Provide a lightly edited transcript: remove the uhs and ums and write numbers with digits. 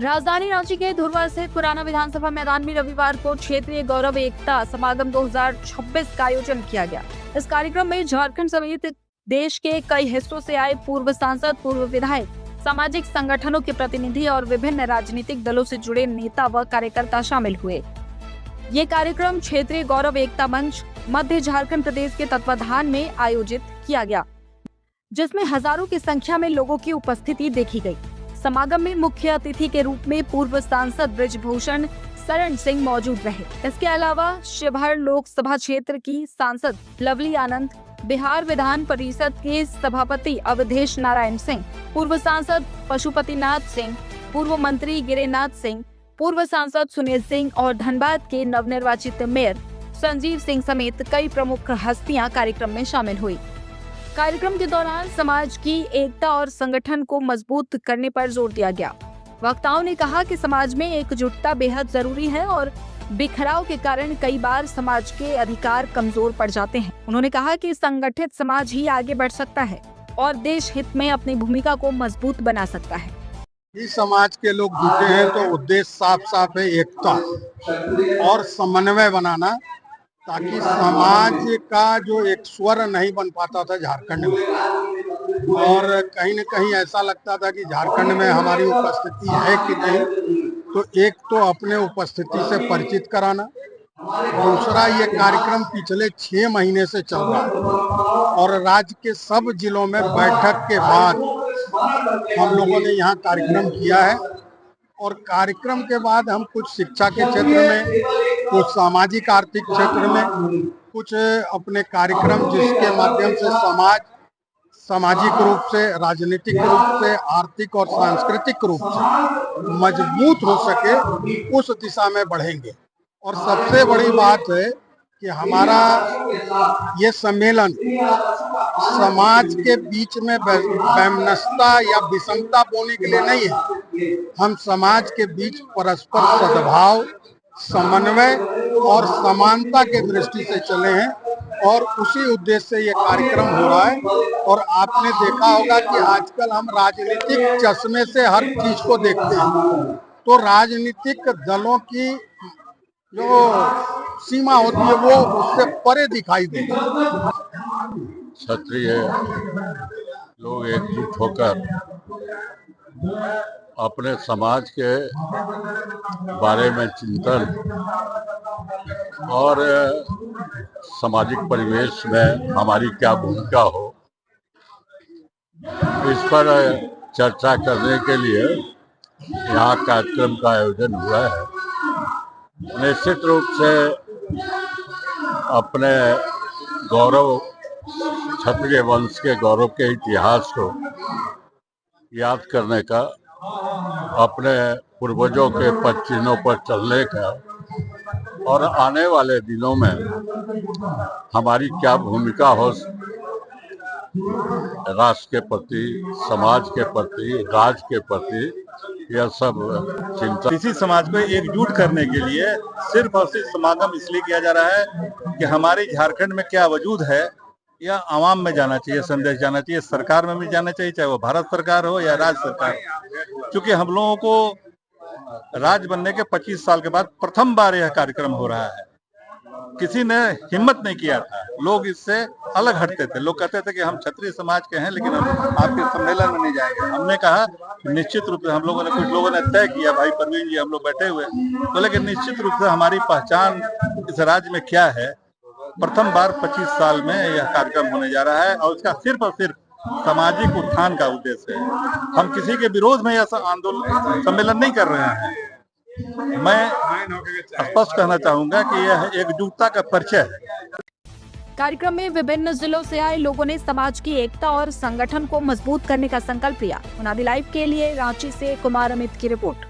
राजधानी रांची के धुर्वा स्थित पुराना विधानसभा मैदान में रविवार को क्षेत्रीय गौरव एकता समागम 2026 का आयोजन किया गया। इस कार्यक्रम में झारखंड समेत देश के कई हिस्सों से आए पूर्व सांसद, पूर्व विधायक, सामाजिक संगठनों के प्रतिनिधि और विभिन्न राजनीतिक दलों से जुड़े नेता व कार्यकर्ता शामिल हुए। ये कार्यक्रम क्षेत्रीय गौरव एकता मंच मध्य झारखंड प्रदेश के तत्वाधान में आयोजित किया गया, जिसमें हजारों की संख्या में लोगों की उपस्थिति देखी गई। समागम में मुख्य अतिथि के रूप में पूर्व सांसद बृजभूषण शरण सिंह मौजूद रहे। इसके अलावा शिवहर लोकसभा क्षेत्र की सांसद लवली आनंद, बिहार विधान परिषद के सभापति अवधेश नारायण सिंह, पूर्व सांसद पशुपतिनाथ सिंह, पूर्व मंत्री गिरिनाथ सिंह, पूर्व सांसद सुनील सिंह और धनबाद के नवनिर्वाचित मेयर संजीव सिंह समेत कई प्रमुख हस्तियां कार्यक्रम में शामिल हुई। कार्यक्रम के दौरान समाज की एकता और संगठन को मजबूत करने पर जोर दिया गया। वक्ताओं ने कहा कि समाज में एकजुटता बेहद जरूरी है और बिखराव के कारण कई बार समाज के अधिकार कमजोर पड़ जाते हैं। उन्होंने कहा कि संगठित समाज ही आगे बढ़ सकता है और देश हित में अपनी भूमिका को मजबूत बना सकता है। इस समाज के लोग जुटे हैं तो उद्देश्य साफ साफ है, एकता और समन्वय बनाना, ताकि समाज का जो एक स्वर नहीं बन पाता था झारखंड में, और कहीं न कहीं ऐसा लगता था कि झारखंड में हमारी उपस्थिति है कि नहीं, तो एक तो अपने उपस्थिति से परिचित कराना, दूसरा ये कार्यक्रम पिछले 6 महीने से चल रहा है और राज्य के सब जिलों में बैठक के बाद हम लोगों ने यहाँ कार्यक्रम किया है। और कार्यक्रम के बाद हम कुछ शिक्षा के क्षेत्र में, कुछ सामाजिक आर्थिक क्षेत्र में, कुछ अपने कार्यक्रम जिसके माध्यम से समाज सामाजिक रूप से, राजनीतिक रूप से, आर्थिक और सांस्कृतिक रूप से मजबूत हो सके, उस दिशा में बढ़ेंगे। और सबसे बड़ी बात है कि हमारा ये सम्मेलन समाज के बीच में वैमनस्यता या विषमता बोने के लिए नहीं है। हम समाज के बीच परस्पर सद्भाव, समन्वय और समानता के दृष्टि से चले हैं और उसी उद्देश्य से ये कार्यक्रम हो रहा है। और आपने देखा होगा कि आजकल हम राजनीतिक चश्मे से हर चीज को देखते हैं, तो राजनीतिक दलों की जो सीमा होती है वो उससे परे दिखाई देगी। क्षत्रिय लोग एकजुट होकर अपने समाज के बारे में चिंतन और सामाजिक परिवेश में हमारी क्या भूमिका हो, इस पर चर्चा करने के लिए यहाँ कार्यक्रम का आयोजन हुआ है। निश्चित रूप से अपने गौरव, क्षत्रिय वंश के गौरव के इतिहास को याद करने का, अपने पूर्वजों के पद चिन्हों पर चलने का और आने वाले दिनों में हमारी क्या भूमिका हो राष्ट्र के प्रति, समाज के प्रति, राज्य के प्रति, यह सब चिंता। किसी समाज को एकजुट करने के लिए सिर्फ और सिर्फ समागम इसलिए किया जा रहा है कि हमारे झारखंड में क्या वजूद है या आवाम में जाना चाहिए, संदेश जाना चाहिए, सरकार में भी जाना चाहिए, चाहे वो भारत सरकार हो या राज्य सरकार। क्योंकि हम लोगों को राज्य बनने के 25 साल के बाद प्रथम बार यह कार्यक्रम हो रहा है। किसी ने हिम्मत नहीं किया था, लोग इससे अलग हटते थे। लोग कहते थे कि हम क्षत्रिय समाज के हैं लेकिन हम आपके सम्मेलन में नहीं जाएंगे। हमने कहा निश्चित रूप से हम लोगों ने, कुछ लोगों ने तय किया, भाई परवीन जी हम लोग बैठे हुए बोले कि निश्चित रूप से हमारी पहचान इस राज्य में क्या है। प्रथम बार 25 साल में यह कार्यक्रम होने जा रहा है और इसका सिर्फ और सिर्फ सामाजिक उत्थान का उद्देश्य है। हम किसी के विरोध में यह आंदोलन सम्मेलन नहीं कर रहे हैं। मैं स्पष्ट कहना चाहूंगा कि यह एकजुटता का परिचय है। कार्यक्रम में विभिन्न जिलों से आए लोगों ने समाज की एकता और संगठन को मजबूत करने का संकल्प लिया। उनादी लाइव के लिए रांची से कुमार अमित की रिपोर्ट।